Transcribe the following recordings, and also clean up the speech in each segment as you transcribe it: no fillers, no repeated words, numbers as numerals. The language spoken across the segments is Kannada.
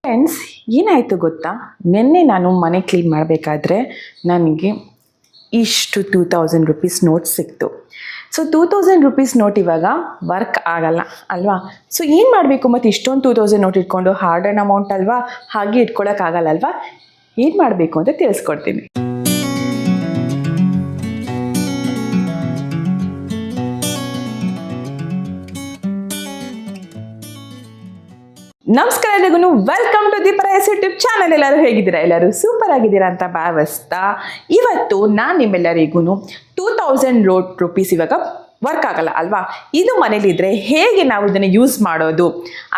ಫ್ರೆಂಡ್ಸ್, ಏನಾಯಿತು ಗೊತ್ತಾ, ನಿನ್ನೆ ನಾನು ಮನೆ ಕ್ಲೀನ್ ಮಾಡಬೇಕಾದ್ರೆ ನನಗೆ ಇಷ್ಟು 2000 ರುಪೀಸ್ ನೋಟ್ ಸಿಕ್ತು. ಸೊ 2000 ರುಪೀಸ್ ನೋಟ್ ಇವಾಗ ವರ್ಕ್ ಆಗಲ್ಲ ಅಲ್ವಾ? ಸೊ ಏನು ಮಾಡಬೇಕು? ಮತ್ತು ಇಷ್ಟೊಂದು 2000 ನೋಟ್ ಇಟ್ಕೊಂಡು ಹಾರ್ಡ್ ಆ್ಯಂಡ್ ಅಮೌಂಟ್ ಅಲ್ವಾ, ಹಾಗೆ ಇಟ್ಕೊಳ್ಳೋಕ್ಕಾಗಲ್ಲ ಅಲ್ವಾ? ಏನು ಮಾಡಬೇಕು ಅಂತ ತಿಳಿಸ್ಕೊಡ್ತೀನಿ. ನಮಸ್ಕಾರ ಎಲ್ಲರಿಗೂ, welcome to the Prayas YouTube channel. ಎಲ್ಲರೂ ಹೇಗಿದ್ದೀರಾ? ಎಲ್ಲರೂ ಸೂಪರ್ ಆಗಿದ್ದೀರಾ ಅಂತ ಭಾವಿಸ್ತಾ ಇವತ್ತು ನಾನು ನಿಮ್ಮೆಲ್ಲರಿಗೂ 2000 ರುಪೀಸ್ ಇವಾಗ ವರ್ಕ್ ಆಗಲ್ಲ ಅಲ್ವಾ, ಇದು ಮನೇಲಿದ್ದರೆ ಹೇಗೆ ನಾವು ಇದನ್ನು ಯೂಸ್ ಮಾಡೋದು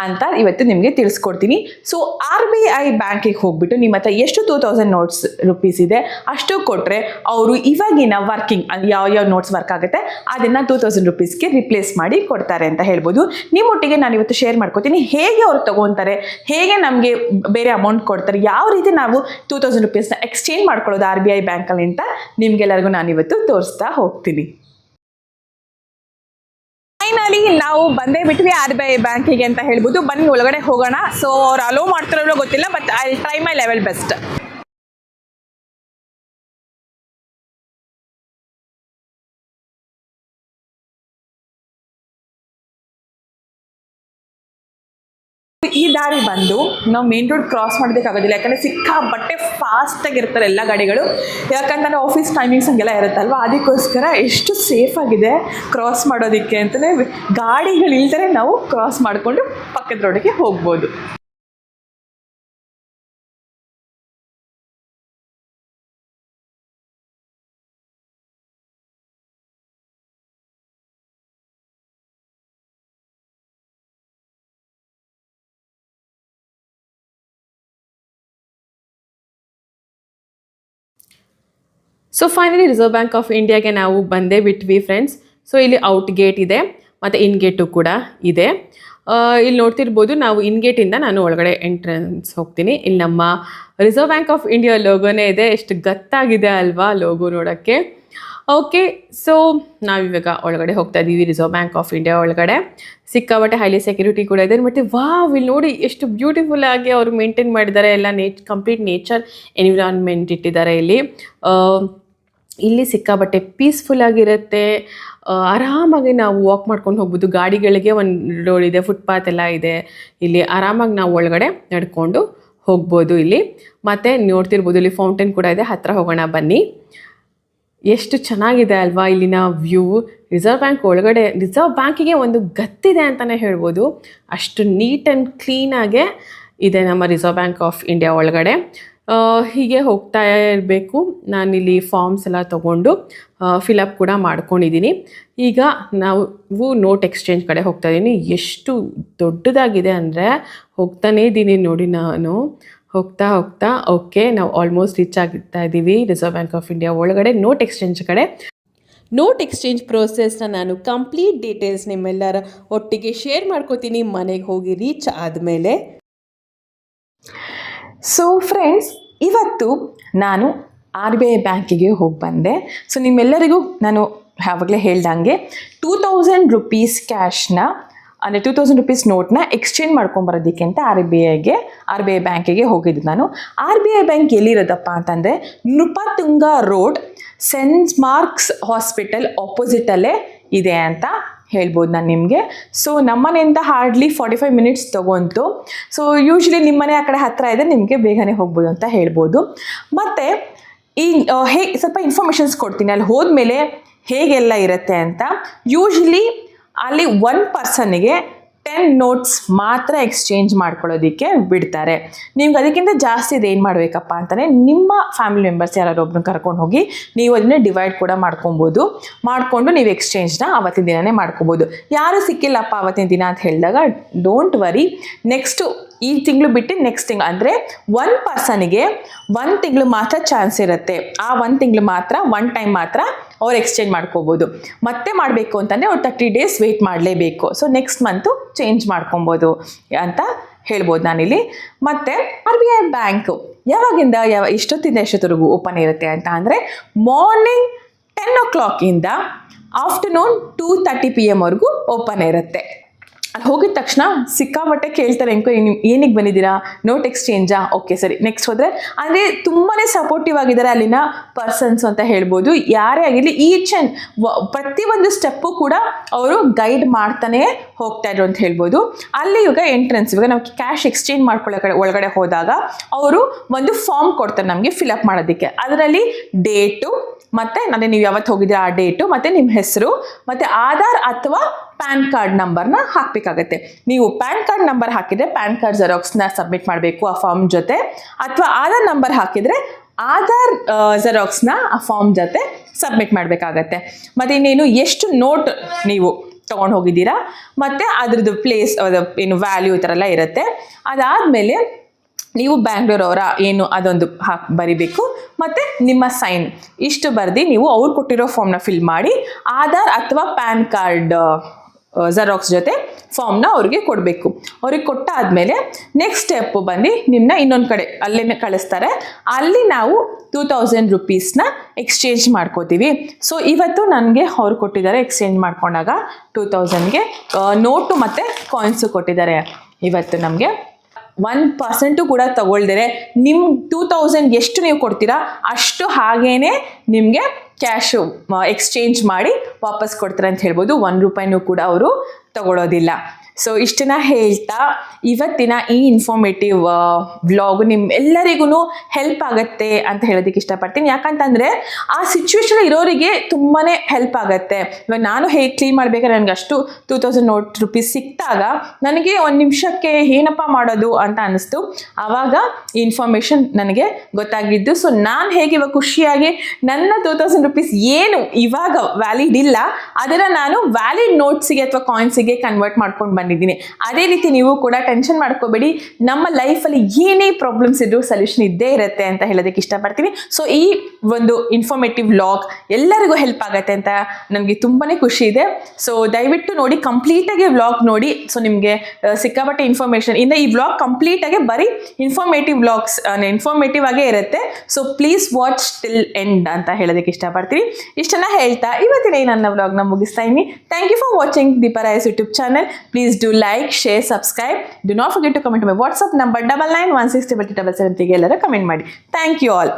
ಅಂತ ಇವತ್ತು ನಿಮಗೆ ತಿಳಿಸ್ಕೊಡ್ತೀನಿ. ಸೊ RBI ಬ್ಯಾಂಕಿಗೆ ಹೋಗ್ಬಿಟ್ಟು ನಿಮ್ಮ ಹತ್ರ ಎಷ್ಟು 2000 ರುಪೀಸ್ ಇದೆ ಅಷ್ಟು ಕೊಟ್ಟರೆ ಅವರು ಇವಾಗಿನ ವರ್ಕಿಂಗ್ ಯಾವ ನೋಟ್ಸ್ ವರ್ಕ್ ಆಗುತ್ತೆ ಅದನ್ನು 2000 ರುಪೀಸ್ಗೆ ರಿಪ್ಲೇಸ್ ಮಾಡಿ ಕೊಡ್ತಾರೆ ಅಂತ ಹೇಳ್ಬೋದು. ನಿಮ್ಮೊಟ್ಟಿಗೆ ನಾನು ಇವತ್ತು ಶೇರ್ ಮಾಡ್ಕೊತೀನಿ ಹೇಗೆ ಅವ್ರು ತೊಗೊತಾರೆ, ಹೇಗೆ ನಮಗೆ ಬೇರೆ ಅಮೌಂಟ್ ಕೊಡ್ತಾರೆ, ಯಾವ ರೀತಿ ನಾವು 2000 ರುಪೀಸ್ನ ಎಕ್ಸ್ಚೇಂಜ್ ಮಾಡ್ಕೊಳ್ಳೋದು RBI ಬ್ಯಾಂಕಲ್ಲಿ ಅಂತ ನಿಮಗೆಲ್ಲರಿಗೂ ನಾನು ಇವತ್ತು ತೋರಿಸ್ತಾ ಹೋಗ್ತೀನಿ. ಫೈನಲಿ ನಾವು ಬಂದೇ ಬಿಟ್ವಿ RBI ಬ್ಯಾಂಕಿಗೆ ಅಂತ ಹೇಳ್ಬೋದು. ಬನ್ನಿ ಒಳಗಡೆ ಹೋಗೋಣ. ಸೊ ಅವ್ರು ಅಲೋ ಮಾಡ್ತಾರೋ ಗೊತ್ತಿಲ್ಲ, but I try my level best. ಈ ದಾರಿ ಬಂದು ನಾವು ಮೇನ್ ರೋಡ್ ಕ್ರಾಸ್ ಮಾಡೋದಕ್ಕಾಗೋದಿಲ್ಲ, ಯಾಕಂದರೆ ಸಿಕ್ಕಾಪಟ್ಟೆ ಫಾಸ್ಟಾಗಿರ್ತಾರೆ ಎಲ್ಲ ಗಾಡಿಗಳು. ಯಾಕಂತಂದರೆ ಆಫೀಸ್ ಟೈಮಿಂಗ್ಸ್ ಹಂಗೆಲ್ಲ ಇರುತ್ತಲ್ವ, ಅದಕ್ಕೋಸ್ಕರ ಎಷ್ಟು ಸೇಫಾಗಿದೆ ಕ್ರಾಸ್ ಮಾಡೋದಕ್ಕೆ ಅಂತಲೇ ಗಾಡಿಗಳಿಲ್ದರೆ ನಾವು ಕ್ರಾಸ್ ಮಾಡಿಕೊಂಡು ಪಕ್ಕದ ರೋಡಿಗೆ ಹೋಗ್ಬೋದು. So finally reserve bank of ಇಂಡಿಯಾಗೆ ನಾವು ಬಂದೇ ಬಿಟ್ವಿ ಫ್ರೆಂಡ್ಸ್. ಸೊ ಇಲ್ಲಿ ಔಟ್ ಗೇಟ್ ಇದೆ ಮತ್ತು ಇನ್ ಗೇಟು ಕೂಡ ಇದೆ. ಇಲ್ಲಿ ನೋಡ್ತಿರ್ಬೋದು, ನಾವು ಇನ್ ಗೇಟಿಂದ ನಾನು ಒಳಗಡೆ ಎಂಟ್ರೆನ್ಸ್ ಹೋಗ್ತೀನಿ. ಇಲ್ಲಿ ನಮ್ಮ ರಿಸರ್ವ್ ಬ್ಯಾಂಕ್ ಆಫ್ ಇಂಡಿಯಾ ಲೋಗೋನೇ ಇದೆ. ಎಷ್ಟು ಗತ್ತಾಗಿದೆ ಅಲ್ವಾ ಲೋಗೋ ನೋಡೋಕ್ಕೆ. ಓಕೆ, ಸೊ ನಾವಿವಾಗ ಒಳಗಡೆ ಹೋಗ್ತಾ ಇದ್ದೀವಿ ರಿಸರ್ವ್ ಬ್ಯಾಂಕ್ ಆಫ್ ಇಂಡಿಯಾ ಒಳಗಡೆ. ಸಿಕ್ಕಾಬಟ್ಟೆ ಹೈಲಿ ಸೆಕ್ಯೂರಿಟಿ ಕೂಡ ಇದೆ. ಮತ್ತು ವಾವ್, ಇಲ್ಲಿ ನೋಡಿ ಎಷ್ಟು ಬ್ಯೂಟಿಫುಲ್ ಆಗಿ ಅವರು ಮೇಂಟೈನ್ ಮಾಡಿದ್ದಾರೆ. ಎಲ್ಲ ಕಂಪ್ಲೀಟ್ ನೇಚರ್ ಎನ್ವಿರಾನ್ಮೆಂಟ್ ಇಟ್ಟಿದ್ದಾರೆ ಇಲ್ಲಿ ಸಿಕ್ಕಾಬಟ್ಟೆ ಪೀಸ್ಫುಲ್ ಆಗಿರುತ್ತೆ. ಆರಾಮಾಗಿ ನಾವು ವಾಕ್ ಮಾಡ್ಕೊಂಡು ಹೋಗ್ಬೋದು. ಗಾಡಿಗಳಿಗೆ ಒಂದು ರೋಡ್ ಇದೆ, ಫುಟ್ಪಾತ್ ಎಲ್ಲ ಇದೆ. ಇಲ್ಲಿ ಆರಾಮಾಗಿ ನಾವು ಒಳಗಡೆ ನಡ್ಕೊಂಡು ಹೋಗ್ಬೋದು ಇಲ್ಲಿ. ಮತ್ತು ನೋಡ್ತಿರ್ಬೋದು, ಇಲ್ಲಿ ಫೌಂಟೇನ್ ಕೂಡ ಇದೆ. ಹತ್ತಿರ ಹೋಗೋಣ ಬನ್ನಿ. ಎಷ್ಟು ಚೆನ್ನಾಗಿದೆ ಅಲ್ವಾ ಇಲ್ಲಿನ ವ್ಯೂ. ರಿಸರ್ವ್ ಬ್ಯಾಂಕ್ ಒಳಗಡೆ, ರಿಸರ್ವ್ ಬ್ಯಾಂಕಿಗೆ ಒಂದು ಗತ್ತಿದೆ ಅಂತಲೇ ಹೇಳ್ಬೋದು. ಅಷ್ಟು ನೀಟ್ ಆ್ಯಂಡ್ ಕ್ಲೀನಾಗೆ ಇದೆ ನಮ್ಮ ರಿಸರ್ವ್ ಬ್ಯಾಂಕ್ ಆಫ್ ಇಂಡಿಯಾ ಒಳಗಡೆ. ಹೀಗೆ ಹೋಗ್ತಾ ಇರಬೇಕು. ನಾನಿಲ್ಲಿ ಫಾರ್ಮ್ಸ್ ಎಲ್ಲ ತೊಗೊಂಡು ಫಿಲಪ್ ಕೂಡ ಮಾಡ್ಕೊಂಡಿದ್ದೀನಿ. ಈಗ ನಾವು ನೋಟ್ ಎಕ್ಸ್ಚೇಂಜ್ ಕಡೆ ಹೋಗ್ತಾ ಇದ್ದೀನಿ. ಎಷ್ಟು ದೊಡ್ಡದಾಗಿದೆ ಅಂದರೆ ಹೋಗ್ತಾನೇ ಇದ್ದೀನಿ ನೋಡಿ ನಾನು. ಹೋಗ್ತಾ ಓಕೆ, ನಾವು ಆಲ್ಮೋಸ್ಟ್ ರೀಚ್ ಆಗ್ತಾ ಇದ್ದೀವಿ ರಿಸರ್ವ್ ಬ್ಯಾಂಕ್ ಆಫ್ ಇಂಡಿಯಾ ಒಳಗಡೆ ನೋಟ್ ಎಕ್ಸ್ಚೇಂಜ್ ಕಡೆ. ನೋಟ್ ಎಕ್ಸ್ಚೇಂಜ್ ಪ್ರೋಸೆಸ್ನ ನಾನು ಕಂಪ್ಲೀಟ್ ಡೀಟೇಲ್ಸ್ ನಿಮ್ಮೆಲ್ಲರ ಒಟ್ಟಿಗೆ ಶೇರ್ ಮಾಡ್ಕೋತೀನಿ ಮನೆಗೆ ಹೋಗಿ ರೀಚ್ ಆದಮೇಲೆ. ಸೊ ಫ್ರೆಂಡ್ಸ್, ಇವತ್ತು ನಾನು RBI ಬ್ಯಾಂಕಿಗೆ ಹೋಗಿ ಬಂದೆ. ಸೊ ನಿಮ್ಮೆಲ್ಲರಿಗೂ ನಾನು ಆವಾಗಲೇ ಹೇಳ್ದಂಗೆ 2000 ರುಪೀಸ್ ಕ್ಯಾಶ್ನ ಅಂದರೆ 2000 ರುಪೀಸ್ ನೋಟ್ನ ಎಕ್ಸ್ಚೇಂಜ್ ಮಾಡ್ಕೊಂಬರೋದಕ್ಕೆ ಅಂತ RBI ಬ್ಯಾಂಕಿಗೆ ಹೋಗಿದ್ದು ನಾನು. RBI ಬ್ಯಾಂಕ್ ಎಲ್ಲಿರೋದಪ್ಪ ಅಂತಂದರೆ Nrupatunga road, saint Mark's hospital ಆಪೋಸಿಟಲ್ಲೇ ಇದೆ ಅಂತ ಹೇಳ್ಬೋದು ನಾನು ನಿಮಗೆ. ಸೊ ನಮ್ಮನೆಯಿಂದ ಹಾರ್ಡ್ಲಿ 45 ಮಿನಿಟ್ಸ್ ತೊಗೊಂತು. ಸೊ ಯೂಶ್ವಲಿ ನಿಮ್ಮನೆ ಆ ಕಡೆ ಹತ್ತಿರ ಇದೆ, ನಿಮಗೆ ಬೇಗನೆ ಹೋಗ್ಬೋದು ಅಂತ ಹೇಳ್ಬೋದು. ಮತ್ತು ಈ ಸ್ವಲ್ಪ ಇನ್ಫಾರ್ಮೇಷನ್ಸ್ ಕೊಡ್ತೀನಿ ಅಲ್ಲಿ ಹೋದ್ಮೇಲೆ ಹೇಗೆಲ್ಲ ಇರುತ್ತೆ ಅಂತ. ಯೂಶ್ವಲಿ ಅಲ್ಲಿ 1 ಪರ್ಸನ್ನಿಗೆ 10 ನೋಟ್ಸ್ ಮಾತ್ರ ಎಕ್ಸ್ಚೇಂಜ್ ಮಾಡ್ಕೊಳ್ಳೋದಕ್ಕೆ ಬಿಡ್ತಾರೆ. ನಿಮ್ಗೆ ಅದಕ್ಕಿಂತ ಜಾಸ್ತಿ ಏನು ಮಾಡಬೇಕಪ್ಪ ಅಂತಲೇ ನಿಮ್ಮ ಫ್ಯಾಮಿಲಿ ಮೆಂಬರ್ಸ್ ಯಾರು ಒಬ್ಬರನ್ನ ಕರ್ಕೊಂಡು ಹೋಗಿ ನೀವು ಅದನ್ನೇ ಡಿವೈಡ್ ಕೂಡ ಮಾಡಿಕೊಂಡು ನೀವು ಎಕ್ಸ್ಚೇಂಜ್ನ ಅವತ್ತಿನ ದಿನವೇ ಮಾಡ್ಕೊಬೋದು. ಯಾರು ಸಿಕ್ಕಿಲ್ಲಪ್ಪ ಅವತ್ತಿನ ದಿನ ಅಂತ ಹೇಳಿದಾಗ ಡೋಂಟ್ ವರಿ, ನೆಕ್ಸ್ಟು ಈ ತಿಂಗಳು ಬಿಟ್ಟು ನೆಕ್ಸ್ಟ್ ತಿಂಗಳು ಅಂದರೆ 1 ಪರ್ಸನಿಗೆ 1 ತಿಂಗಳು ಮಾತ್ರ ಚಾನ್ಸ್ ಇರುತ್ತೆ. ಆ 1 ತಿಂಗಳು ಮಾತ್ರ 1 ಟೈಮ್ ಮಾತ್ರ ಅವ್ರು ಎಕ್ಸ್ಚೇಂಜ್ ಮಾಡ್ಕೋಬೋದು. ಮತ್ತೆ ಮಾಡಬೇಕು ಅಂತಂದರೆ ಅವ್ರು 30 ಡೇಸ್ ವೆಯ್ಟ್ ಮಾಡಲೇಬೇಕು. ಸೊ ನೆಕ್ಸ್ಟ್ ಮಂತು ಚೇಂಜ್ ಮಾಡ್ಕೊಬೋದು ಅಂತ ಹೇಳ್ಬೋದು ನಾನಿಲ್ಲಿ. ಮತ್ತು RBI ಬ್ಯಾಂಕು ಯಾವಾಗಿಂದ ಎಷ್ಟೊತ್ತವರೆಗೂ ಓಪನ್ ಇರುತ್ತೆ ಅಂತ ಅಂದರೆ ಮಾರ್ನಿಂಗ್ 10 o'clock ಆಫ್ಟರ್ನೂನ್ 2:30 PM ವರೆಗೂ ಓಪನ್ ಇರುತ್ತೆ. ಅಲ್ಲಿ ಹೋಗಿದ ತಕ್ಷಣ ಸಿಕ್ಕಾಪಟ್ಟೆ ಕೇಳ್ತಾರೆ, ಏನಿಗೆ ಬಂದಿದ್ದೀರಾ, ನೋಟ್ ಎಕ್ಸ್ಚೇಂಜಾ, ಓಕೆ ಸರಿ ನೆಕ್ಸ್ಟ್ ಹೋದರೆ. ಅಂದರೆ ತುಂಬಾ ಸಪೋರ್ಟಿವ್ ಆಗಿದ್ದಾರೆ ಅಲ್ಲಿನ ಪರ್ಸನ್ಸ್ ಅಂತ ಹೇಳ್ಬೋದು. ಯಾರೇ ಆಗಿರಲಿ ಈಚ್ ಆ್ಯಂಡ್ ಪ್ರತಿಯೊಂದು ಸ್ಟೆಪ್ಪು ಕೂಡ ಅವರು ಗೈಡ್ ಮಾಡ್ತಾನೆ ಹೋಗ್ತಾ ಇದ್ರು ಅಂತ ಹೇಳ್ಬೋದು. ಅಲ್ಲಿ ಇವಾಗ ಎಂಟ್ರೆನ್ಸ್, ಇವಾಗ ನಾವು ಕ್ಯಾಶ್ ಎಕ್ಸ್ಚೇಂಜ್ ಮಾಡ್ಕೊಳ್ಳೋ ಒಳಗಡೆ ಹೋದಾಗ ಅವರು ಒಂದು ಫಾರ್ಮ್ ಕೊಡ್ತಾರೆ ನಮಗೆ ಫಿಲಪ್ ಮಾಡೋದಕ್ಕೆ. ಅದರಲ್ಲಿ ಡೇಟು ಮತ್ತು ನೀವು ಯಾವತ್ತು ಹೋಗಿದ್ದೀರಾ ಆ ಡೇಟು, ಮತ್ತು ನಿಮ್ಮ ಹೆಸರು, ಮತ್ತು ಆಧಾರ್ ಅಥವಾ ಪ್ಯಾನ್ ಕಾರ್ಡ್ ನಂಬರ್ನ ಹಾಕಬೇಕಾಗತ್ತೆ. ನೀವು ಪ್ಯಾನ್ ಕಾರ್ಡ್ ನಂಬರ್ ಹಾಕಿದರೆ ಪ್ಯಾನ್ ಕಾರ್ಡ್ ಜೆರಾಕ್ಸ್ನ ಸಬ್ಮಿಟ್ ಮಾಡಬೇಕು ಆ ಫಾರ್ಮ್ ಜೊತೆ, ಅಥವಾ ಆಧಾರ್ ನಂಬರ್ ಹಾಕಿದರೆ ಆಧಾರ್ ಜೆರಾಕ್ಸ್ನ ಆ ಫಾರ್ಮ್ ಜೊತೆ ಸಬ್ಮಿಟ್ ಮಾಡಬೇಕಾಗತ್ತೆ. ಮತ್ತು ಇನ್ನೇನು ಎಷ್ಟು ನೋಟ್ ನೀವು ತೊಗೊಂಡು ಹೋಗಿದ್ದೀರಾ ಮತ್ತು ಅದ್ರದ್ದು ಪ್ಲೇಸ್ ಏನು ವ್ಯಾಲ್ಯೂ ಈ ಥರ ಎಲ್ಲ ಇರುತ್ತೆ. ಅದಾದಮೇಲೆ ನೀವು ಬ್ಯಾಂಗ್ಳೂರವರ ಏನು ಅದೊಂದು ಬರಿಬೇಕು, ಮತ್ತು ನಿಮ್ಮ ಸೈನ್ ಇಷ್ಟು ಬರೆದು ನೀವು ಅವ್ರು ಕೊಟ್ಟಿರೋ ಫಾರ್ಮ್ನ ಫಿಲ್ ಮಾಡಿ ಆಧಾರ್ ಅಥವಾ ಪ್ಯಾನ್ ಕಾರ್ಡ್ ಜೆರಾಕ್ಸ್ ಜೊತೆ ಫಾರ್ಮ್ನ ಅವ್ರಿಗೆ ಕೊಡಬೇಕು. ಅವ್ರಿಗೆ ಕೊಟ್ಟಾದಮೇಲೆ ನೆಕ್ಸ್ಟ್ ಸ್ಟೆಪ್ಪು ಬಂದು ನಿಮ್ಮನ್ನ ಇನ್ನೊಂದು ಕಡೆ ಅಲ್ಲೇ ಕಳಿಸ್ತಾರೆ. ಅಲ್ಲಿ ನಾವು 2000 ರೂಪೀಸ್ನ ಎಕ್ಸ್ಚೇಂಜ್ ಮಾಡ್ಕೋತೀವಿ. ಸೊ ಇವತ್ತು ನನಗೆ ಅವ್ರು ಕೊಟ್ಟಿದ್ದಾರೆ, ಎಕ್ಸ್ಚೇಂಜ್ ಮಾಡ್ಕೊಂಡಾಗ 2000ಗೆ ನೋಟು ಮತ್ತು ಕಾಯಿನ್ಸು ಕೊಟ್ಟಿದ್ದಾರೆ. ಇವತ್ತು ನಮಗೆ 1% ಕೂಡ ತಗೊಳ್ದರೆ ನಿಮ್ಮ 2000 ಎಷ್ಟು ನೀವು ಕೊಡ್ತೀರಾ ಅಷ್ಟು ಹಾಗೇನೆ ನಿಮಗೆ ಕ್ಯಾಶು ಎಕ್ಸ್ಚೇಂಜ್ ಮಾಡಿ ವಾಪಸ್ ಕೊಡ್ತಾರೆ ಅಂತ ಹೇಳ್ಬೋದು. 1 ರೂಪಾಯಿನೂ ಕೂಡ ಅವರು ತಗೊಳ್ಳೋದಿಲ್ಲ. ಸೊ ಇಷ್ಟನ್ನ ಹೇಳ್ತಾ ಇವತ್ತಿನ ಈ ಇನ್ಫಾರ್ಮೇಟಿವ್ ವ್ಲಾಗು ನಿಮ್ಮೆಲ್ಲರಿಗೂ ಹೆಲ್ಪ್ ಆಗುತ್ತೆ ಅಂತ ಹೇಳೋದಕ್ಕೆ ಇಷ್ಟಪಡ್ತೀನಿ. ಯಾಕಂತಂದರೆ ಆ ಸಿಚುವೇಶನ್ ಇರೋರಿಗೆ ತುಂಬಾ ಹೆಲ್ಪ್ ಆಗುತ್ತೆ. ಇವಾಗ ನಾನು ಹೇಗೆ ಕ್ಲೀನ್ ಮಾಡಬೇಕಾದ್ರೆ ನನಗೆ ಅಷ್ಟು 2000 ರೂಪೀಸ್ ಸಿಕ್ಕಿದಾಗ ನನಗೆ ಒಂದು ನಿಮಿಷಕ್ಕೆ ಏನಪ್ಪ ಮಾಡೋದು ಅಂತ ಅನ್ನಿಸ್ತು. ಆವಾಗ ಈ ಇನ್ಫಾರ್ಮೇಷನ್ ನನಗೆ ಗೊತ್ತಾಗಿದ್ದು. ಸೊ ನಾನು ಹೇಗೆ ಇವಾಗ ಖುಷಿಯಾಗಿ ನನ್ನ 2000 ರೂಪೀಸ್ ಏನು ಇವಾಗ ವ್ಯಾಲಿಡ್ ಇಲ್ಲ ಅದನ್ನು ನಾನು ವ್ಯಾಲಿಡ್ ನೋಟ್ಸಿಗೆ ಅಥವಾ ಕಾಯಿನ್ಸಿಗೆ ಕನ್ವರ್ಟ್ ಮಾಡ್ಕೊಂಡು ಬಂದಿದ್ದೀನಿ. ಅದೇ ರೀತಿ ನೀವು ಕೂಡ ಟೆನ್ಷನ್ ಮಾಡ್ಕೋಬೇಡಿ, ನಮ್ಮ ಲೈಫಲ್ಲಿ ಏನೇ ಪ್ರಾಬ್ಲಮ್ಸ್ ಇದ್ರೂ ಸೊಲ್ಯೂಷನ್ ಇದ್ದೇ ಇರುತ್ತೆ ಅಂತ ಹೇಳೋದಕ್ಕೆ ಇಷ್ಟಪಡ್ತೀನಿ. ಸೊ ಈ ಒಂದು ಇನ್ಫಾರ್ಮೇಟಿವ್ ವ್ಲಾಗ್ ಎಲ್ಲರಿಗೂ ಹೆಲ್ಪ್ ಆಗುತ್ತೆ ಅಂತ ನನಗೆ ತುಂಬಾ ಖುಷಿ ಇದೆ. ಸೊ ದಯವಿಟ್ಟು ನೋಡಿ, ಕಂಪ್ಲೀಟಾಗಿ ವ್ಲಾಗ್ ನೋಡಿ. ಸೊ ನಿಮಗೆ ಸಿಕ್ಕಾಪಟ್ಟೆ ಇನ್ಫಾರ್ಮೇಷನ್ ಇಂದ ಈ ವ್ಲಾಗ್ ಕಂಪ್ಲೀಟಾಗಿ ಬರೀ ಇನ್ಫಾರ್ಮೇಟಿವ್ ಆಗೇ ಇರುತ್ತೆ. So please watch till end ಅಂತ ಹೇಳೋದಕ್ಕೆ ಇಷ್ಟಪಡ್ತೀನಿ. ಇಷ್ಟನ್ನ ಹೇಳ್ತಾ ಇವತ್ತಿನ ನನ್ನ ವ್ಲಾಗ್ನ ಮುಗಿಸ್ತಾ ಇದ್ದೀನಿ. Thank you for watching Deepa Raya's YouTube channel. Please do like, share, subscribe. Do not forget to comment on my WhatsApp number 99167777 ಗೆ ಎಲ್ಲರೂ ಕಮೆಂಟ್ ಮಾಡಿ. Thank you all.